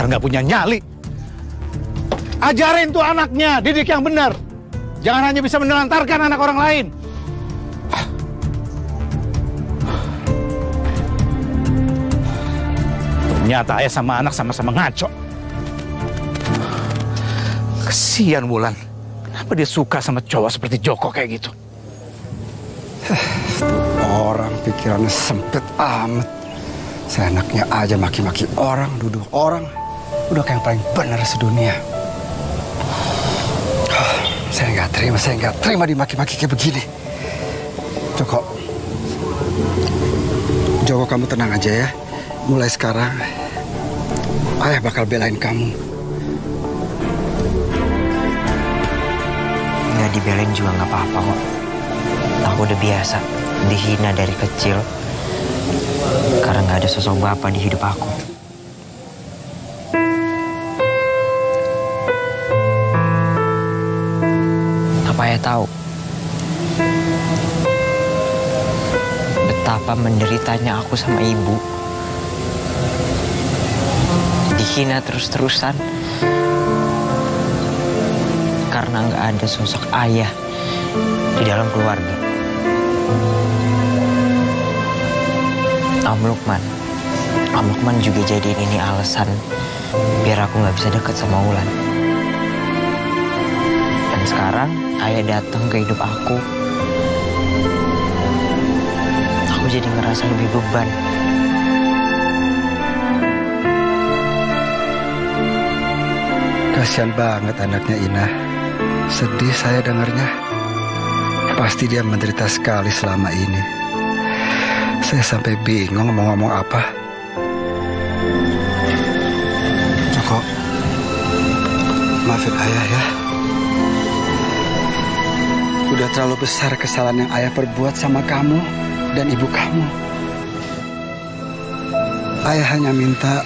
Dasar nggak punya nyali. Ajarin tuh anaknya, didik yang benar. Jangan hanya bisa menelantarkan anak orang lain. Ternyata ayah sama anak sama-sama ngaco. Kesian Wulan. Kenapa dia suka sama cowok seperti Joko kayak gitu? Orang pikirannya sempit amat. Seenaknya aja maki-maki orang, duduk orang. Udah kayak yang paling benar sedunia. Saya nggak terima dimaki-maki kayak begini. Joko, kamu tenang aja ya. Mulai sekarang, ayah bakal belain kamu. Nggak dibelain juga nggak apa-apa kok. Aku udah biasa dihina dari kecil. Karena nggak ada sosok bapak di hidup aku. Apa ayah tahu? Betapa menderitanya aku sama ibu. Dihina terus-terusan. Karena nggak ada sosok ayah di dalam keluarga. Om Lukman juga jadiin ini alasan biar aku nggak bisa deket sama Wulan. Dan sekarang ayah datang ke hidup aku jadi ngerasa lebih beban. Kasian banget anaknya Ina. Sedih saya dengarnya. Pasti dia menderita sekali selama ini. Saya sampai bingung mau ngomong apa. Joko, maafin ayah ya. Udah terlalu besar kesalahan yang ayah perbuat sama kamu dan ibu kamu. Ayah hanya minta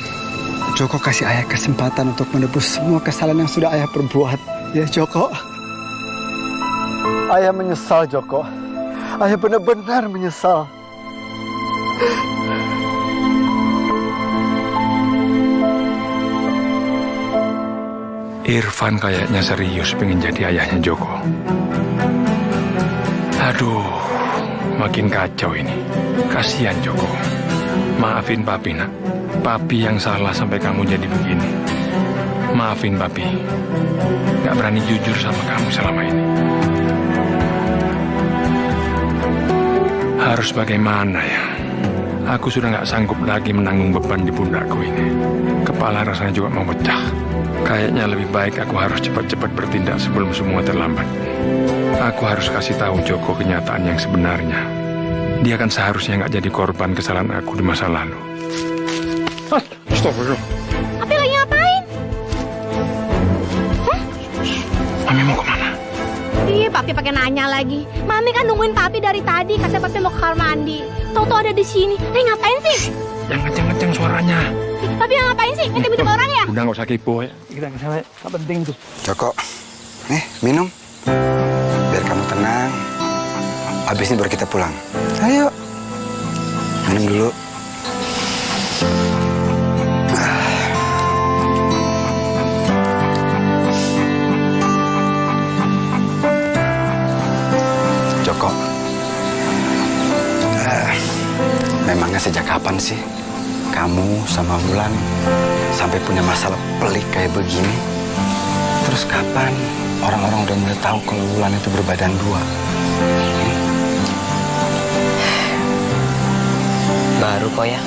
Joko kasih ayah kesempatan untuk menebus semua kesalahan yang sudah ayah perbuat. Ya Joko. Ayah menyesal Joko. Ayah benar-benar menyesal. Irfan kayaknya serius pengen jadi ayahnya Joko. Aduh, makin kacau ini. Kasihan Joko. Maafin Papi nak. Papi yang salah sampai kamu jadi begini. Maafin Papi. Gak berani jujur sama kamu selama ini. Harus bagaimana ya? Aku sudah gak sanggup lagi menanggung beban di pundakku ini. Kepala rasanya juga mau pecah. Kayaknya lebih baik aku harus cepat-cepat bertindak sebelum semua terlambat. Aku harus kasih tahu Joko kenyataan yang sebenarnya. Dia kan seharusnya gak jadi korban kesalahan aku di masa lalu. Stop dulu. Papi lagi ngapain? Mami mau kemana? Ih, Papi pakai nanya lagi. Mami kan nungguin Papi dari tadi, kata Papi mau ke kamar mandi. Tahu-tahu ada di sini. Ngapain sih? Jangan kenceng-kenceng suaranya. Papi ngapain sih? Tiba-tiba orang ya? Udah gak usah kepo ya. Kita kesana, gak penting tuh. Joko, nih minum. Biar kamu tenang. Habis ini baru kita pulang. Ayo. Minum dulu. Joko, memangnya sejak kapan sih kamu sama Wulan sampai punya masalah pelik kayak begini? Terus kapan orang-orang udah mulai tahu kalau Wulan itu berbadan dua? Baru kok ya.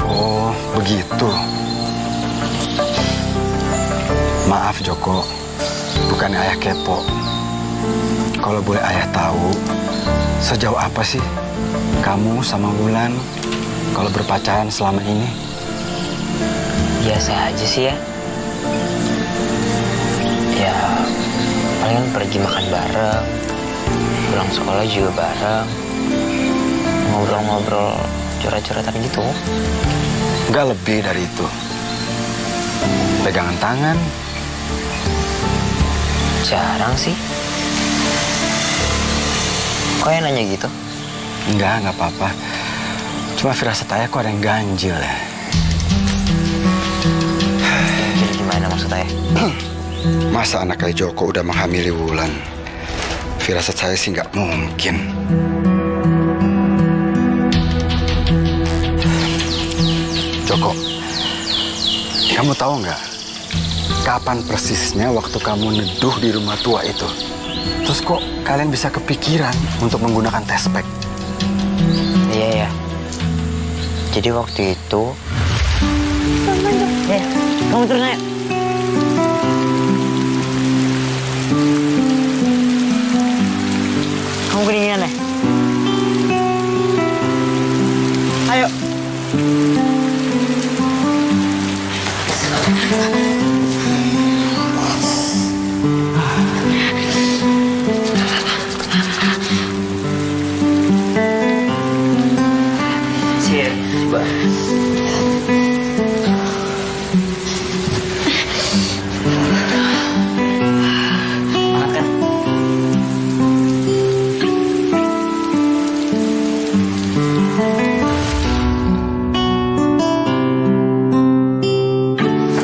Oh, begitu. Maaf Joko, bukannya ayah kepo. Kalau boleh ayah tahu, sejauh apa sih kamu sama Wulan kalau berpacaran selama ini? Biasa aja sih ya. Ya, palingan pergi makan bareng. Pulang sekolah juga bareng. Ngobrol-ngobrol curhat-curhatan gitu. Nggak lebih dari itu. Pegangan tangan. Jarang sih. Kok yang nanya gitu? Nggak apa-apa. Cuma firasat ayah kok ada yang ganjil ya. maksud ayah? Masa anak kayak Joko udah menghamili Wulan? Firasat saya sih nggak mungkin. Joko, kamu tahu nggak kapan persisnya waktu kamu neduh di rumah tua itu? Terus kok kalian bisa kepikiran untuk menggunakan tespek? Iya ya. Jadi waktu itu. Kamu turun aja. Kamu kedinginan deh. Ayo.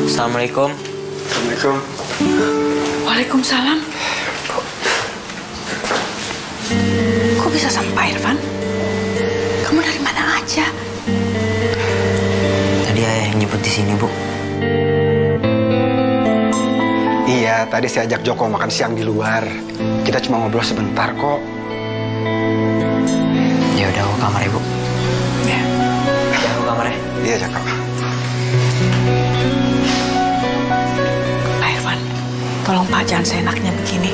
Assalamualaikum. Assalamualaikum. Waalaikumsalam. Kok bisa sampai, Irfan? Kamu dari mana aja? Tadi ayah yang nyebut di sini, Bu. Iya, tadi saya ajak Joko makan siang di luar. Kita cuma ngobrol sebentar kok. Ya udah, aku kamar ya, Bu. Ya. Ya, aku kamar ya. Iya, Joko. Pak Irfan, tolong Pak jangan seenaknya begini.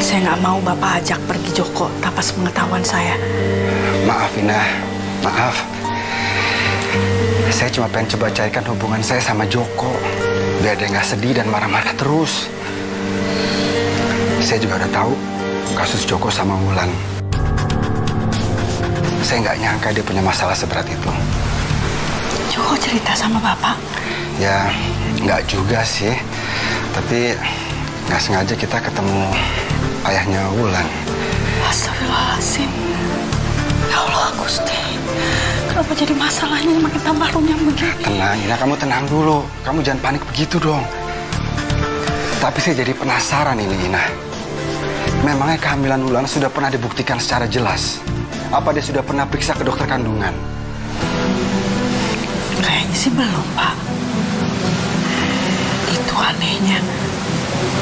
Saya nggak mau Bapak ajak pergi Joko tanpa sepengetahuan saya. Maaf, Ina. Maaf. Saya cuma pengen coba cairkan hubungan saya sama Joko. Biar dia nggak sedih dan marah-marah terus. Saya juga udah tahu kasus Joko sama Wulan. Saya nggak nyangka dia punya masalah seberat itu. Joko cerita sama Bapak? Ya, nggak juga sih. Tapi nggak sengaja kita ketemu ayahnya Wulan. Astagfirullahaladzim. Ya Allah, Gusti. Kenapa jadi masalahnya makin tambah runyam begini? Tenang, Ina, kamu tenang dulu. Kamu jangan panik begitu dong. Tapi saya jadi penasaran ini, Ina. Memangnya kehamilan Wulan sudah pernah dibuktikan secara jelas? Apa dia sudah pernah periksa ke dokter kandungan? Kayaknya sih belum, Pak. Itu anehnya.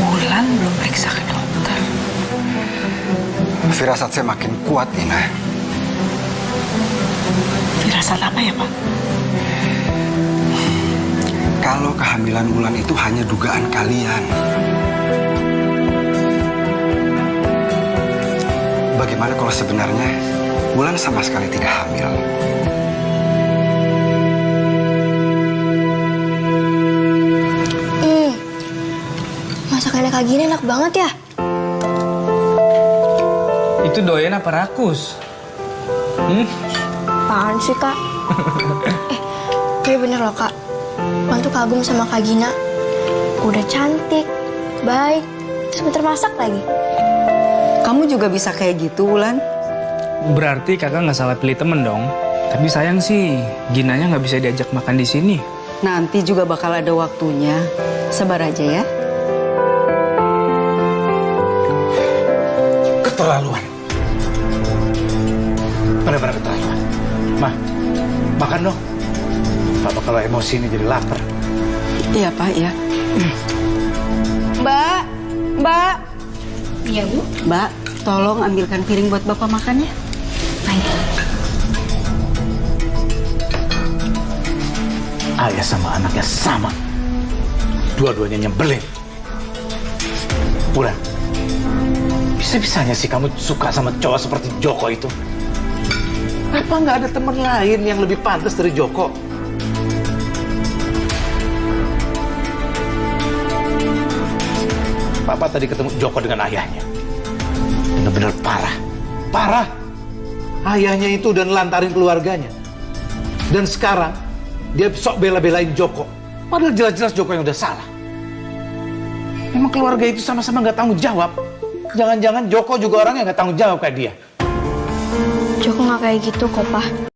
Wulan belum periksa ke dokter. Firasat saya makin kuat, Ina. Firasat apa ya, Pak? Kalau kehamilan Wulan itu hanya dugaan kalian. Bagaimana kalau sebenarnya Wulan sama sekali tidak hamil? Masakannya Kak Gina enak banget ya. Itu doyan apa rakus? Apaan sih, Kak? Tapi bener loh, Kak. Man tuh kagum sama Kak Gina. Udah cantik, baik, terus pinter masak lagi. Kamu juga bisa kayak gitu, Wulan? Berarti kakak nggak salah pilih temen dong. Tapi sayang sih, Ginanya nggak bisa diajak makan di sini. Nanti juga bakal ada waktunya. Sabar aja ya. Keterlaluan. Benar-benar keterlaluan. Makan dong. Papa kalau emosi ini jadi lapar. Iya, Pak, ya. Mbak. Iya, Bu. Mbak, tolong ambilkan piring buat Bapak makan ya. Ayah sama anaknya sama. Dua-duanya nyebelin. Wulan, bisa-bisanya sih kamu suka sama cowok seperti Joko itu? Apa nggak ada teman lain yang lebih pantas dari Joko? Papa tadi ketemu Joko dengan ayahnya. Benar-benar parah. Parah. Ayahnya itu udah nelantarin keluarganya. Dan sekarang dia sok bela-belain Joko. Padahal jelas-jelas Joko yang udah salah. Memang keluarga itu sama-sama nggak tanggung jawab. Jangan-jangan Joko juga orang yang nggak tanggung jawab kayak dia. Joko nggak kayak gitu kok, Pak.